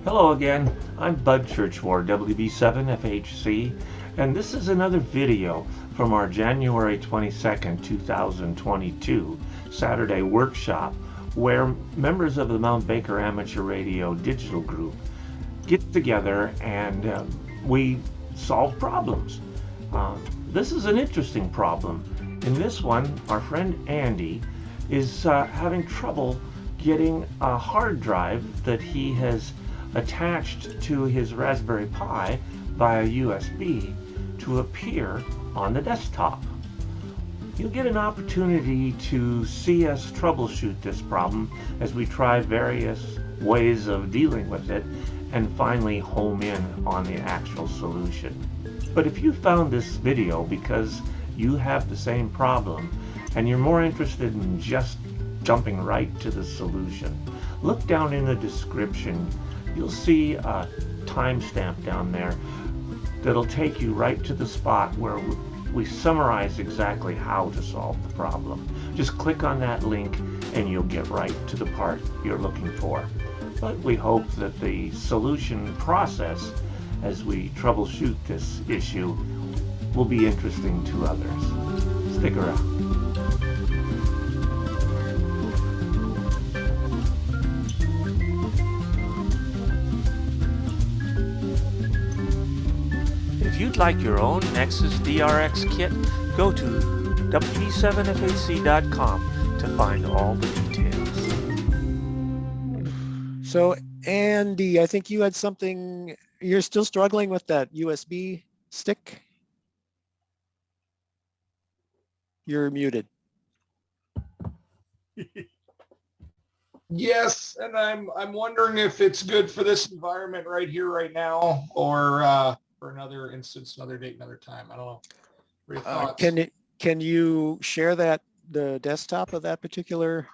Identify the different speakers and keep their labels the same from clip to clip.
Speaker 1: Hello again, I'm Bud Churchward, WB7FHC, and this is another video from our January 22nd, 2022 Saturday workshop where members of the Mount Baker Amateur Radio Digital Group get together and we solve problems. This is an interesting problem. In this one, our friend Andy is having trouble getting a hard drive that he has attached to his Raspberry Pi via USB to appear on the desktop. You'll get an opportunity to see us troubleshoot this problem as we try various ways of dealing with it and finally home in on the actual solution. But if you found this video because you have the same problem and you're more interested in just jumping right to the solution, look down in the description. You'll see a timestamp down there that'll take you right to the spot where we summarize exactly how to solve the problem. Just click on that link and you'll get right to the part you're looking for. But we hope that the solution process as we troubleshoot this issue will be interesting to others. Stick around. If you'd like your own Nexus DRX kit, go to WB7FAC.com to find all the details.
Speaker 2: So Andy, I think you had something, you're still struggling with that USB stick? You're muted.
Speaker 3: Yes, and I'm wondering if it's good for this environment right here, right now, or for another instance, another date, another time. I don't know. What are your thoughts?
Speaker 2: Can you share the desktop of that particular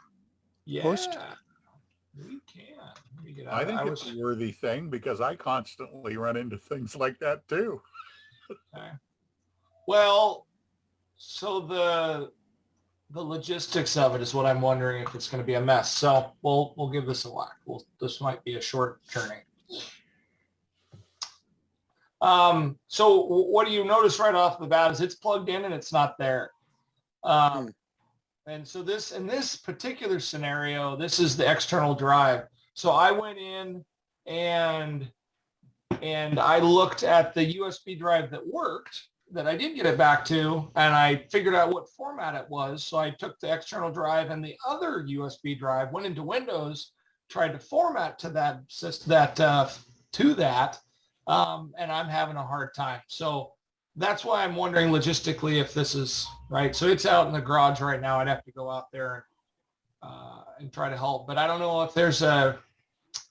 Speaker 2: host?
Speaker 3: We can. Let me get
Speaker 4: I
Speaker 3: out.
Speaker 4: think it's a worthy thing because I constantly run into things like that too.
Speaker 3: Okay. Well, so the logistics of it is what I'm wondering if it's going to be a mess. So we'll give this a whack. This might be a short journey. So what do you notice right off the bat is it's plugged in and it's not there. And so in this particular scenario, this is the external drive. So I went in and I looked at the USB drive that worked, that I did get it back to, and I figured out what format it was. So I took the external drive and the other USB drive, went into Windows, tried to format to that, and I'm having a hard time. So that's why I'm wondering logistically if this is right. So it's out in the garage right now. I'd have to go out there and try to help, but I don't know if there's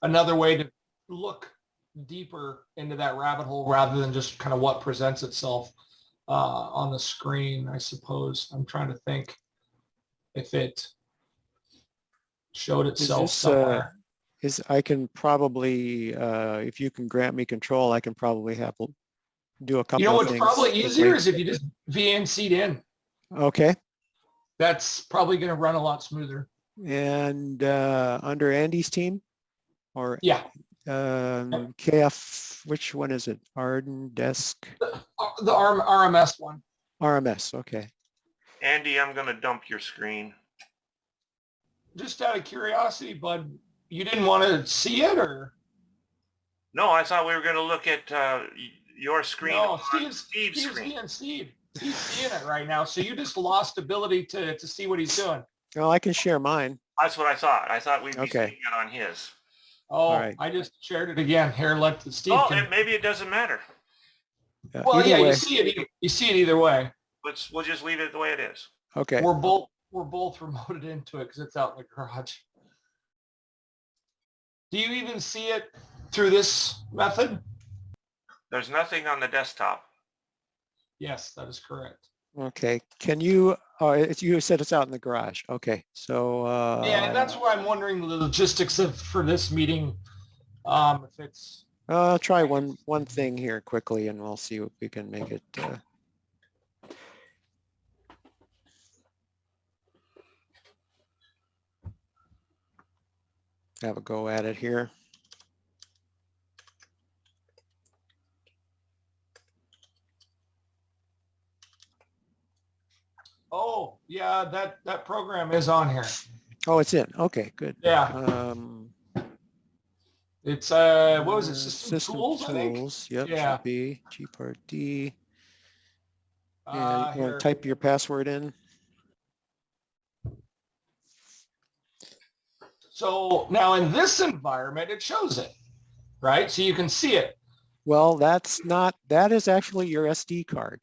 Speaker 3: another way to look deeper into that rabbit hole rather than just kind of what presents itself on the screen, I suppose. I'm trying to think if it showed itself somewhere.
Speaker 2: I can probably, if you can grant me control, I can probably do a couple of things.
Speaker 3: You know what's probably easier is if you just VNC'd in.
Speaker 2: Okay.
Speaker 3: That's probably going to run a lot smoother.
Speaker 2: And under Andy's team? Or
Speaker 3: yeah.
Speaker 2: KF, which one is it? Arden Desk?
Speaker 3: The RMS one.
Speaker 2: RMS, okay.
Speaker 1: Andy, I'm going to dump your screen.
Speaker 3: Just out of curiosity, Bud, you didn't want to see it, or?
Speaker 1: No, I thought we were going to look at your screen.
Speaker 3: No,
Speaker 1: Steve's screen.
Speaker 3: He's seeing it right now, so you just lost ability to see what he's doing.
Speaker 2: Well, I can share mine.
Speaker 1: That's what I thought. I thought we'd be seeing it on his.
Speaker 3: Oh, right. I just shared it again. Here, let Steve.
Speaker 1: Oh, maybe it doesn't matter.
Speaker 3: Well, yeah, you see it either way.
Speaker 1: We'll just leave it the way it is.
Speaker 2: Okay.
Speaker 3: We're both remoted into it because it's out in the garage. Do you even see it through this method?
Speaker 1: There's nothing on the desktop.
Speaker 3: Yes, that is correct.
Speaker 2: Okay. Can you? You said it's out in the garage. Okay. So.
Speaker 3: Yeah, and that's why I'm wondering the logistics for this meeting. If it's.
Speaker 2: I'll try one thing here quickly, and we'll see if we can make it. Have a go at it here.
Speaker 3: Yeah, that program is on here.
Speaker 2: Oh, it's in. Okay, good.
Speaker 3: Yeah. It's what was it? System Tools, I think.
Speaker 2: Tools. Yep,
Speaker 3: Yeah.
Speaker 2: should be G Part D. And you want
Speaker 3: Here.
Speaker 2: to type your password in.
Speaker 3: So now in this environment, it shows it, right? So you can see it.
Speaker 2: Well, that is actually your SD card.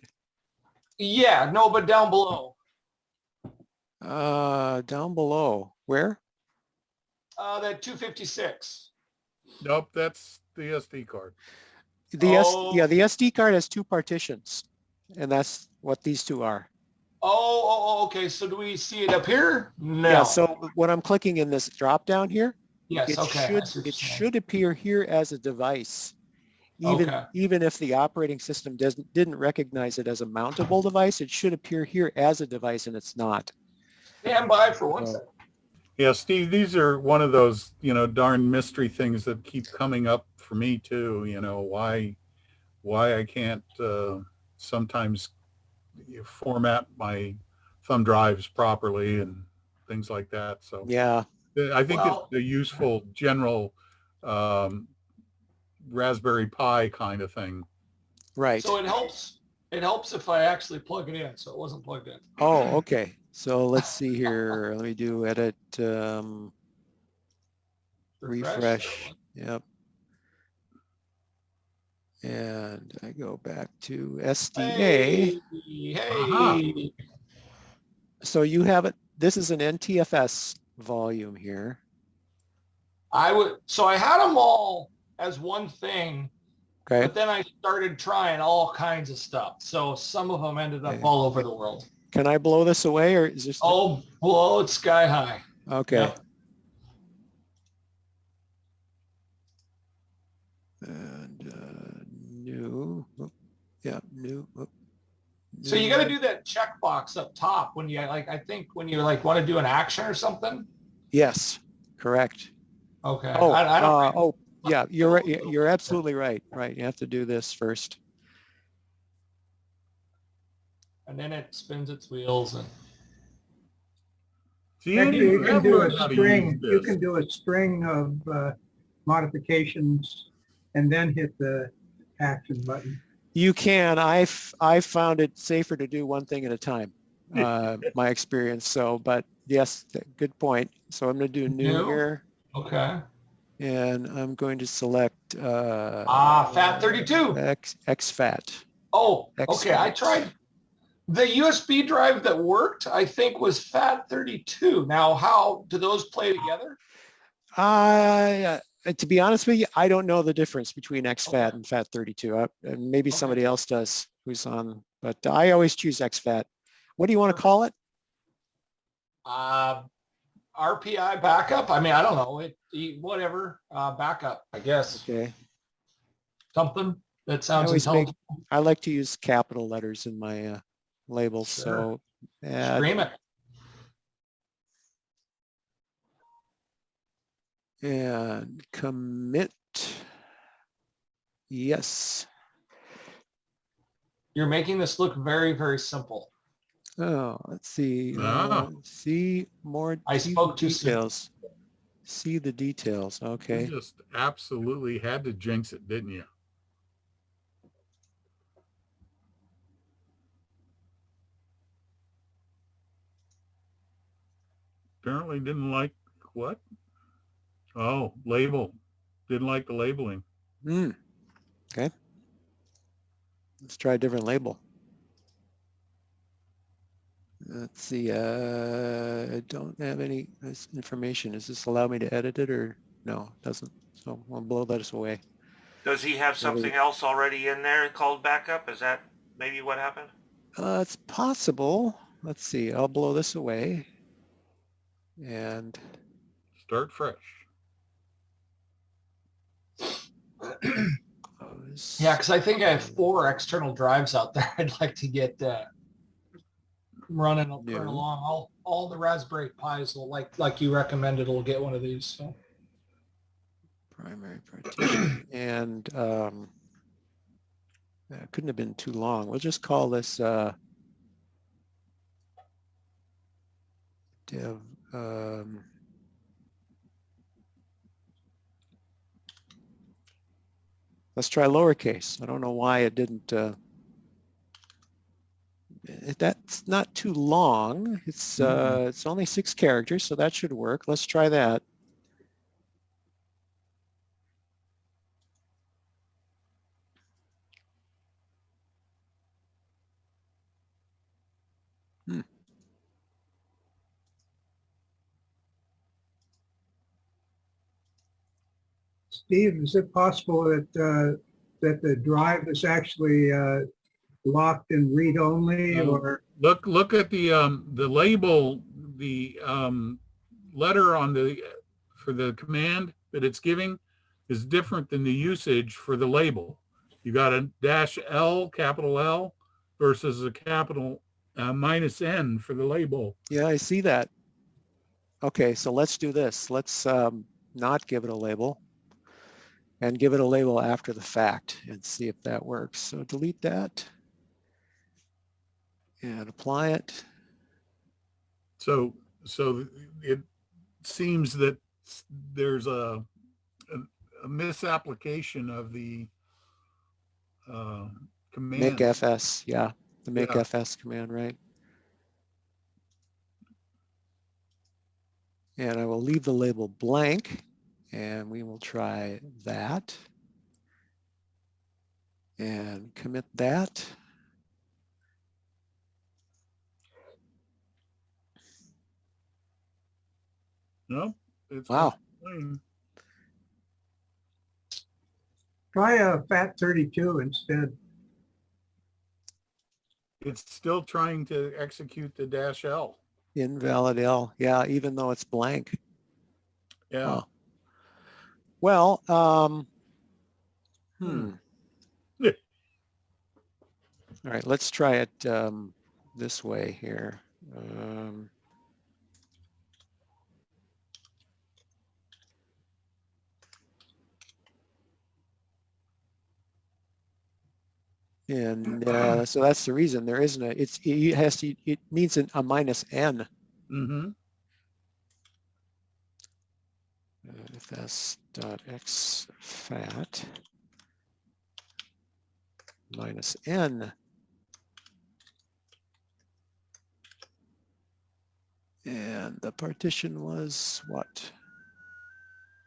Speaker 3: Yeah, no, but down below.
Speaker 2: Down below. Where?
Speaker 3: That 256.
Speaker 4: Nope, that's the SD card.
Speaker 2: Yeah, the SD card has two partitions, and that's what these two are.
Speaker 3: Okay. So do we see it up here? No.
Speaker 2: Yeah, so when I'm clicking in this drop down here,
Speaker 3: Yes, okay.
Speaker 2: it should appear here as a device, even if the operating system didn't recognize it as a mountable device. It should appear here as a device, and it's not.
Speaker 3: Stand by for 1 second.
Speaker 4: Yeah, Steve, these are one of those, darn mystery things that keep coming up for me too. Why I can't sometimes format my thumb drives properly and things like that. So
Speaker 2: Yeah,
Speaker 4: I think it's a useful general Raspberry Pi kind of thing.
Speaker 2: right.
Speaker 3: So it helps if I actually plug it in. So it wasn't plugged in.
Speaker 2: Oh, okay. So let's see here. Let me do edit, refresh. Yep. And I go back to SDA.
Speaker 3: Hey.
Speaker 2: So you have it. This is an NTFS volume here.
Speaker 3: I had them all as one thing,
Speaker 2: Okay.
Speaker 3: but then I started trying all kinds of stuff. So some of them ended up all over the world.
Speaker 2: Can I blow this away, or is this?
Speaker 3: Oh, blow it sky high.
Speaker 2: Okay.
Speaker 3: Yep.
Speaker 2: And new. Yeah, new.
Speaker 3: So you got to do that checkbox up top when you I think when you want to do an action or something.
Speaker 2: Yes, correct.
Speaker 3: Okay.
Speaker 2: Oh,
Speaker 3: I don't.
Speaker 2: Yeah, you're right. You're absolutely right. Right, you have to do this first.
Speaker 3: And then it spins its wheels and.
Speaker 4: See,
Speaker 5: Actually, you can do a
Speaker 4: how to
Speaker 5: string.
Speaker 4: use
Speaker 5: You
Speaker 4: this.
Speaker 5: can do a string of modifications and then hit the action button.
Speaker 2: You can. I've found it safer to do one thing at a time. My experience. So, but yes, good point. So I'm going to do new here,
Speaker 3: Okay.
Speaker 2: and I'm going to select
Speaker 3: FAT32.
Speaker 2: exFAT.
Speaker 3: Oh, okay.
Speaker 2: Excellent.
Speaker 3: I tried the USB drive that worked. I think was FAT32. Now, how do those play together?
Speaker 2: To be honest with you, I don't know the difference between exFAT
Speaker 3: Okay.
Speaker 2: and FAT32. And maybe
Speaker 3: Okay.
Speaker 2: somebody else does who's on, but I always choose exFAT. What do you want to call it?
Speaker 3: RPI backup. I mean, I don't know. Whatever. Backup, I guess.
Speaker 2: Okay.
Speaker 3: Something that sounds
Speaker 2: always
Speaker 3: intelligent.
Speaker 2: I like to use capital letters in my labels.
Speaker 3: Sure.
Speaker 2: So add,
Speaker 3: Scream it.
Speaker 2: and commit. Yes.
Speaker 3: You're making this look very, very simple.
Speaker 2: Oh, let's see. See more
Speaker 3: I spoke too soon.
Speaker 2: details. See the details. Okay.
Speaker 4: You just absolutely had to jinx it, didn't you? Apparently didn't like what? Oh, label. Didn't like the labeling.
Speaker 2: Okay. Let's try a different label. Let's see. I don't have any information. Does this allow me to edit it, or no? It doesn't. So I'll blow this away.
Speaker 1: Does he have something else already in there called backup? Is that maybe what happened?
Speaker 2: It's possible. Let's see. I'll blow this away. And
Speaker 4: Start fresh.
Speaker 2: close.
Speaker 3: Yeah, because I think I have 4 external drives out there. I'd like to get running along. All the Raspberry Pis will like you recommended will get one of these. So.
Speaker 2: Primary partition. And it couldn't have been too long. We'll just call this Dev, let's try lowercase. I don't know why it didn't. That's not too long. It's only 6 characters, so that should work. Let's try that.
Speaker 5: Steve, is it possible that that the drive is actually locked in read-only, or
Speaker 4: Look at the label, the letter on the for the command that it's giving is different than the usage for the label. You got a -L, capital L, versus a capital -N for the label.
Speaker 2: Yeah, I see that. Okay, so let's do this. Let's not give it a label and give it a label after the fact and see if that works. So delete that and apply it.
Speaker 4: So it seems that there's a misapplication of the command.
Speaker 2: Make FS, yeah, the make FS command, right? And I will leave the label blank, and we will try that and commit that.
Speaker 4: No, it's
Speaker 2: wow.
Speaker 5: try a FAT32 instead?
Speaker 4: It's still trying to execute the -L.
Speaker 2: Invalid L, yeah, even though it's blank.
Speaker 4: Yeah.
Speaker 2: Oh. Well, All right, let's try it this way here. And so that's the reason there isn't a. It has to. It needs a -N.
Speaker 4: Mm-hmm.
Speaker 2: fs.xfat -N. And the partition was what?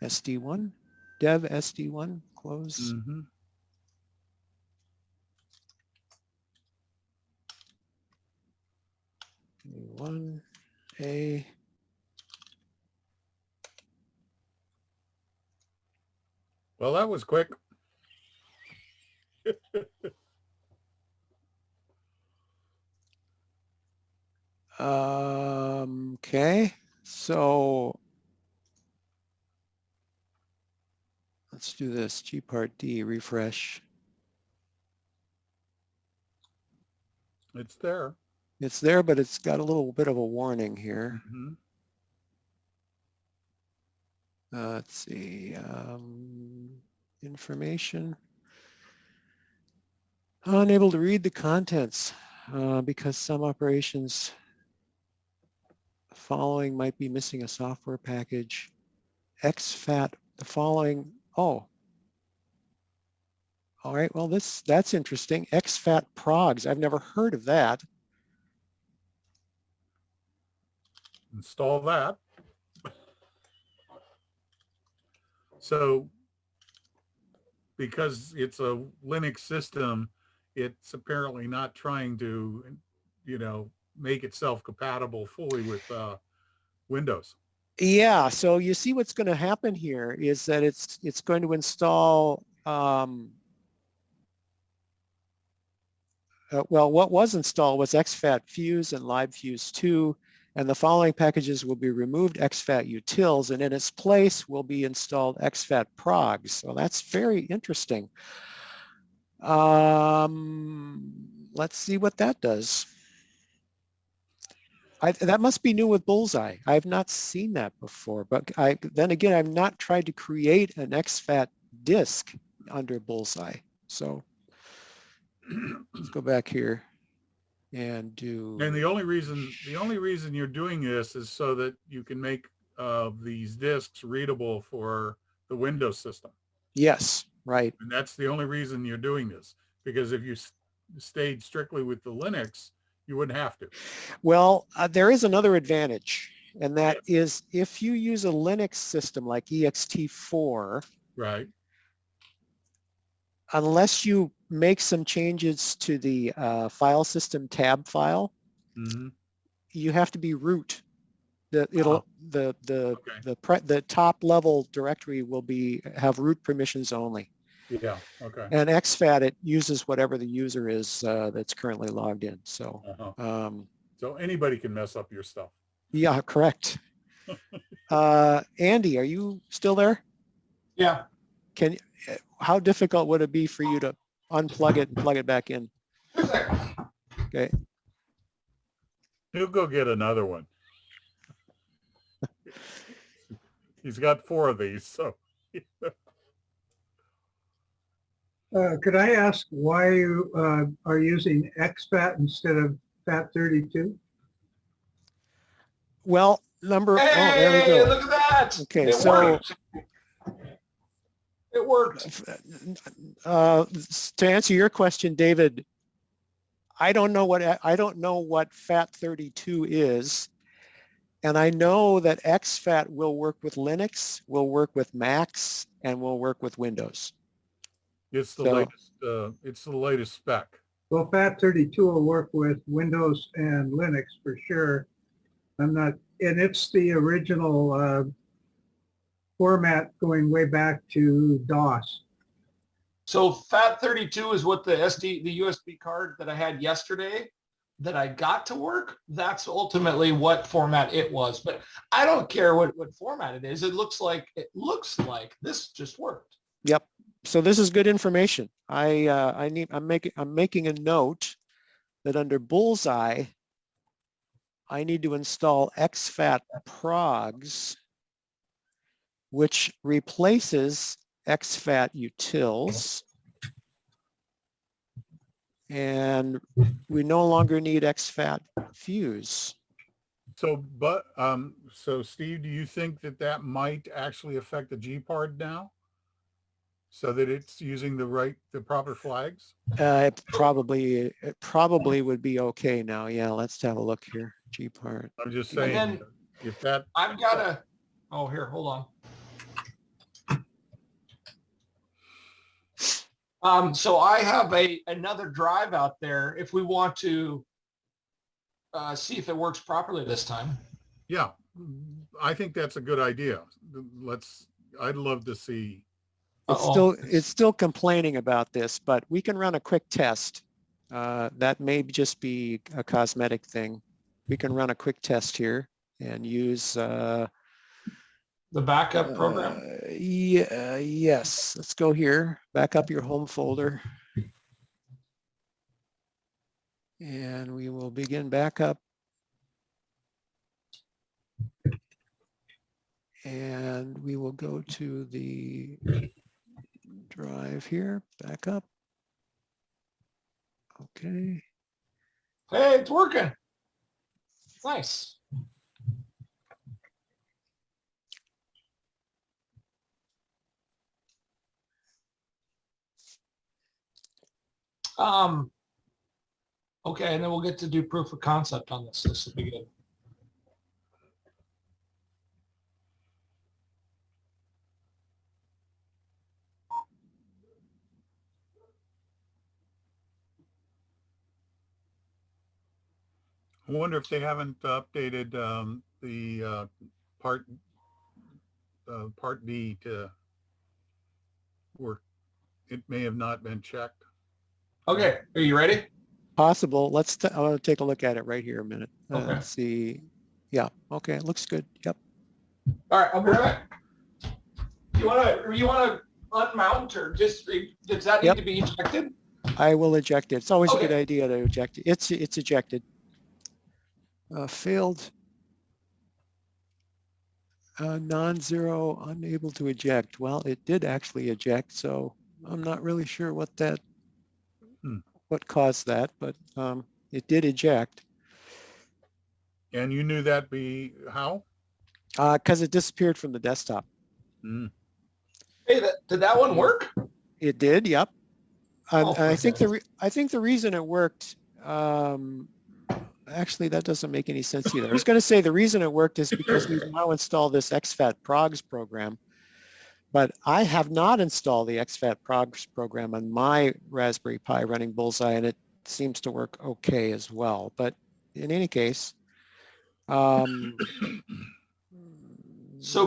Speaker 2: SD1, dev SD1, close.
Speaker 4: Mm-hmm.
Speaker 2: One A.
Speaker 4: Well, that was quick.
Speaker 2: Okay, so let's do this. gpart-d, refresh.
Speaker 4: It's there.
Speaker 2: It's there, but it's got a little bit of a warning here.
Speaker 4: Mm-hmm.
Speaker 2: Let's see, information. Unable to read the contents because some operations following might be missing a software package. exfat, the following, oh. All right, well, that's interesting. exfat progs, I've never heard of that.
Speaker 4: Install that. So because it's a Linux system, it's apparently not trying to, make itself compatible fully with Windows.
Speaker 2: Yeah, so you see what's going to happen here is that it's going to install, well, what was installed was exfat fuse and libfuse 2, and the following packages will be removed: exfat utils, and in its place will be installed exfat progs. So that's very interesting. Let's see what that does. That must be new with Bullseye. I've not seen that before, but then again, I've not tried to create an exfat disk under Bullseye. So let's go back here. and do.
Speaker 4: And the only reason you're doing this is so that you can make these disks readable for the Windows system.
Speaker 2: Yes, right.
Speaker 4: And that's the only reason you're doing this, because if you stayed strictly with the Linux, you wouldn't have to.
Speaker 2: Well, there is another advantage, and that is if you use a Linux system like ext4,
Speaker 4: Right.
Speaker 2: unless you make some changes to the file system tab file,
Speaker 4: Mm-hmm.
Speaker 2: you have to be root. The top level directory will have root permissions only.
Speaker 4: Yeah. Okay.
Speaker 2: And exFAT, it uses whatever the user is that's currently logged in. So,
Speaker 4: So anybody can mess up your stuff.
Speaker 2: yeah, correct. Andy, are you still there?
Speaker 3: Yeah.
Speaker 2: How difficult would it be for you to unplug it and plug it back in? Okay.
Speaker 4: He'll go get another one. He's got 4 of these, so.
Speaker 5: Could I ask why you are using exFAT instead of FAT32?
Speaker 2: Well, there we
Speaker 3: Hey,
Speaker 2: go.
Speaker 3: look at that.
Speaker 2: Okay,
Speaker 3: It
Speaker 2: so
Speaker 3: worked. It worked.
Speaker 2: to answer your question, David, I don't know what FAT32 is, and I know that exFAT will work with Linux, will work with Macs, and will work with Windows.
Speaker 4: It's the latest spec.
Speaker 5: Well, FAT32 will work with Windows and Linux for sure. And it's the original format going way back to DOS.
Speaker 3: So FAT32 is what the USB card that I had yesterday that I got to work. That's ultimately what format it was. But I don't care what format it is. It looks like this just worked.
Speaker 2: Yep. So this is good information. I'm making a note that under Bullseye, I need to install exFAT progs, which replaces exFAT utils, and we no longer need exFAT fuse.
Speaker 4: So, so Steve, do you think that might actually affect the GPARD now, so that it's using the proper flags?
Speaker 2: It probably would be okay now. Yeah, let's have a look here. GPARD.
Speaker 4: I'm just saying,
Speaker 3: then
Speaker 4: if that.
Speaker 3: I've got a. Oh, here, hold on. So I have another drive out there if we want to see if it works properly this time.
Speaker 4: Yeah, I think that's a good idea. I'd love to see.
Speaker 2: It's still complaining about this, but we can run a quick test. That may just be a cosmetic thing. We can run a quick test here and use
Speaker 3: the backup program.
Speaker 2: Yes, let's go here. Back up your home folder. And we will begin backup. And we will go to the drive here, backup. Okay.
Speaker 3: Hey, it's working. Nice. Okay, and then we'll get to do proof of concept on this. This will be good.
Speaker 4: I wonder if they haven't updated the part D to work. It may have not been checked.
Speaker 3: Okay, are you ready?
Speaker 2: Possible. I want to take a look at it right here a minute.
Speaker 3: Okay.
Speaker 2: Let's see. Yeah. Okay. It looks good. Yep.
Speaker 3: All right, I'll be right back. You want to unmount or just does that need to be ejected?
Speaker 2: I will eject it. It's always a good
Speaker 3: Okay.
Speaker 2: idea to eject it. It's ejected. Failed. Non-zero, unable to eject. Well, it did actually eject, so I'm not really sure what caused that, but it did eject
Speaker 4: And you knew that'd be how?
Speaker 2: because it disappeared from the desktop.
Speaker 4: Mm.
Speaker 3: Hey, did that one work?
Speaker 2: It did, yep.
Speaker 3: Oh,
Speaker 2: I think
Speaker 3: okay.
Speaker 2: I think the reason it worked, actually that doesn't make any sense either. I was going to say the reason it worked is because we've now installed this exFAT progs program, but I have not installed the exFAT progs program on my Raspberry Pi running Bullseye, and it seems to work okay as well. But in any case,
Speaker 3: So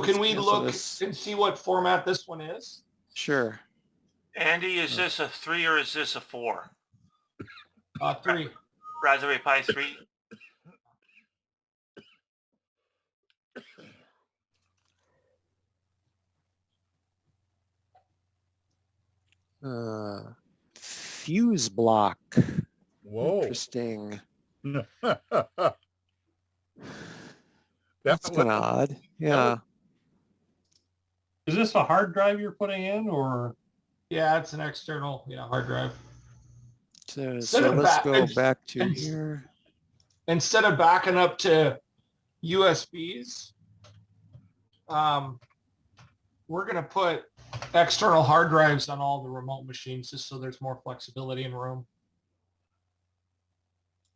Speaker 3: can
Speaker 2: let's
Speaker 3: we
Speaker 2: cancel
Speaker 3: look
Speaker 2: this.
Speaker 3: and see what format this one is?
Speaker 2: Sure.
Speaker 6: Andy, is this a 3 or is this a 4?
Speaker 3: 3.
Speaker 6: Raspberry Pi 3?
Speaker 2: Fuse block.
Speaker 4: Whoa.
Speaker 2: Interesting.
Speaker 4: That
Speaker 2: That's
Speaker 4: was-
Speaker 2: kind of odd. Yeah.
Speaker 7: Is this a hard drive you're putting in, or?
Speaker 3: Yeah, it's an external hard drive.
Speaker 2: So
Speaker 3: Send it
Speaker 2: let's
Speaker 3: back.
Speaker 2: go
Speaker 3: It's-
Speaker 2: back to
Speaker 3: it's-
Speaker 2: here.
Speaker 3: Instead of backing up to USBs, we're going to put external hard drives on all the remote machines just so there's more flexibility in room.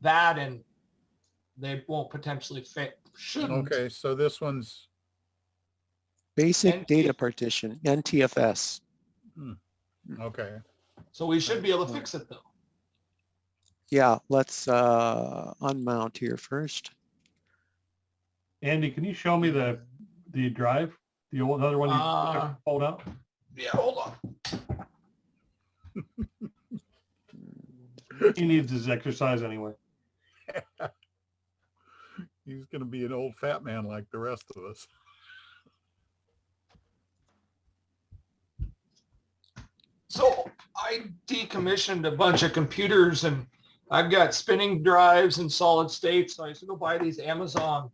Speaker 3: That and they won't potentially fit. Shouldn't.
Speaker 4: Okay, so this one's,
Speaker 2: Basic data
Speaker 3: NTF
Speaker 2: partition, NTFS.
Speaker 4: okay.
Speaker 3: So we should be able to fix it though.
Speaker 2: Yeah, let's unmount here first.
Speaker 7: Andy, can you show me the drive, the old other one you pulled out?
Speaker 3: Yeah, hold on.
Speaker 7: He needs his exercise anyway.
Speaker 4: He's going to be an old fat man like the rest of us.
Speaker 3: So I decommissioned a bunch of computers and I've got spinning drives and solid state. So I used to go buy these Amazon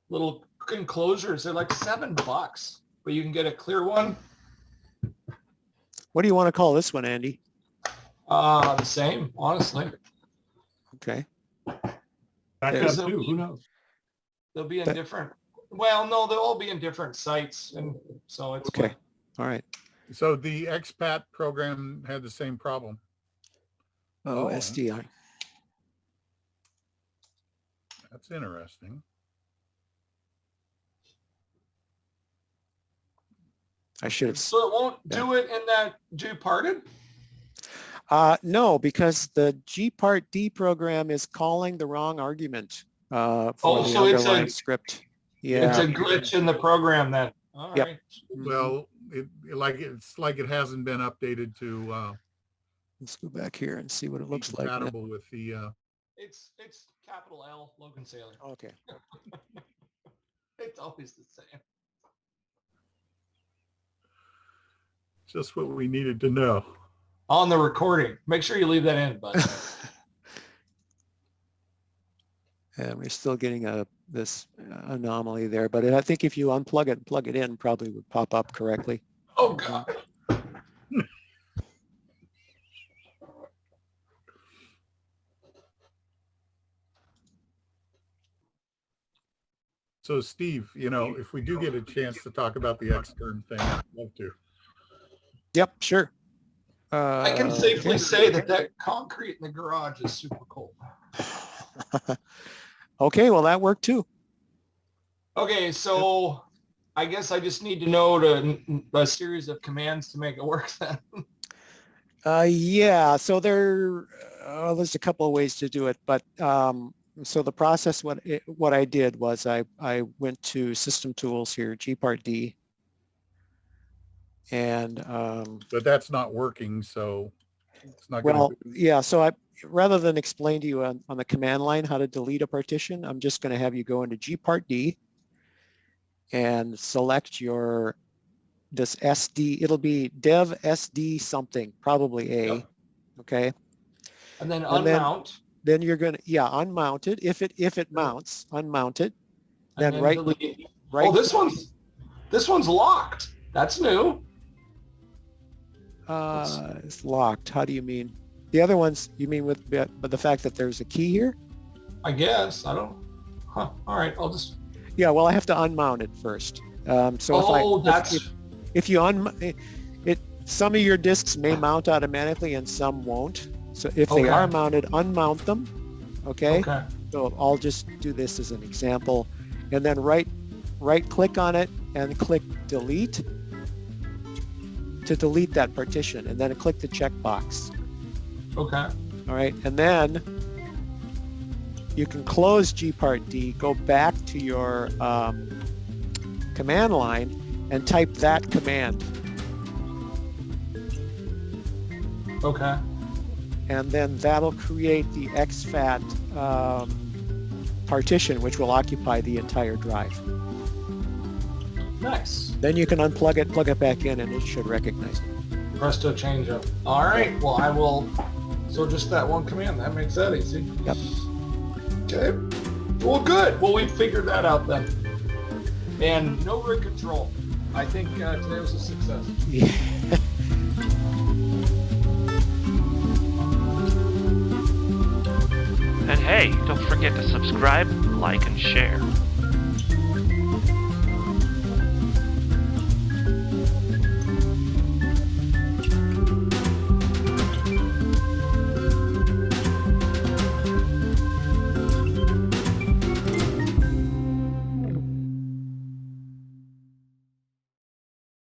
Speaker 3: little enclosures. They're like $7, but you can get a clear one.
Speaker 2: What do you want to call this one, Andy?
Speaker 3: The same, honestly.
Speaker 2: Okay.
Speaker 7: Back
Speaker 2: There's
Speaker 7: up too, who knows?
Speaker 3: They'll be in
Speaker 2: That-
Speaker 3: different, well, no, they'll all be in different sites. And so it's
Speaker 2: Okay. All right.
Speaker 4: So the expat program had the same problem.
Speaker 2: Oh,
Speaker 4: Oh.
Speaker 2: SDI.
Speaker 4: That's interesting.
Speaker 2: I should have.
Speaker 3: So it won't do it in that G-parted?
Speaker 2: No, because the G-Part-D program is calling the wrong argument for
Speaker 3: Oh,
Speaker 2: the
Speaker 3: so it's
Speaker 2: underlying
Speaker 3: a-
Speaker 2: script.
Speaker 3: It's
Speaker 2: Yeah.
Speaker 3: a glitch in the program then. All
Speaker 2: Yep.
Speaker 3: right.
Speaker 2: Mhm.
Speaker 4: Well, it's like it hasn't been updated to
Speaker 2: Let's go back here and see what it
Speaker 4: be
Speaker 2: looks like. now.
Speaker 4: compatible with the
Speaker 3: It's capital L Logan Sailor.
Speaker 2: Okay.
Speaker 3: It's always the same.
Speaker 4: just what we needed to know.
Speaker 3: On the recording. Make sure you leave that in, bud.
Speaker 2: And we're still getting this anomaly there, but I think if you unplug it and plug it in, probably would pop up correctly.
Speaker 3: Oh, God.
Speaker 4: So Steve, if we do get a chance to talk about the extern thing, I'd love to.
Speaker 2: Yep, sure.
Speaker 3: I can safely say that concrete in the garage is super cold.
Speaker 2: Okay, well, that worked too.
Speaker 3: Okay, so I guess I just need to know a series of commands to make it work then.
Speaker 2: Yeah, so there's a couple of ways to do it, but so the process, what I did was I went to System Tools here, G-Part-D, and
Speaker 4: But that's not working, so it's not going
Speaker 2: well,
Speaker 4: to.
Speaker 2: yeah, so rather than explain to you on the command line how to delete a partition, I'm just going to have you go into G-Part-D and select this SD, it'll be dev SD something, probably A,
Speaker 3: Yep.
Speaker 2: okay?
Speaker 3: And then
Speaker 2: And then-
Speaker 3: unmount.
Speaker 2: Then you're going to, unmount it. If it mounts, unmount it.
Speaker 3: And
Speaker 2: Then right
Speaker 3: delete.
Speaker 2: right.
Speaker 3: Oh, this one's locked. That's new.
Speaker 2: It's locked. How do you mean? The other ones, you mean with the fact that there's a key here?
Speaker 3: I guess. I don't. Huh. All right. I'll just.
Speaker 2: Yeah, well, I have to unmount it first. If you some of your discs may mount automatically and some won't. So if they are mounted, unmount them. Okay. So I'll just do this as an example, and then right click on it and click delete to delete that partition, and then click the checkbox.
Speaker 3: Okay.
Speaker 2: All right, and then you can close gpart-d, go back to your command line and type that command.
Speaker 3: Okay.
Speaker 2: And then that'll create the exFAT partition, which will occupy the entire drive.
Speaker 3: Nice.
Speaker 2: Then you can unplug it, plug it back in, and it should recognize it.
Speaker 3: Presto change up. All right. Well, I will. So just that one command. That makes that easy.
Speaker 2: Yep.
Speaker 3: Okay. Well, good. Well, we figured that out then. And no rig control. I think today was a success.
Speaker 2: Yeah.
Speaker 6: And hey, don't forget to subscribe, like, and share.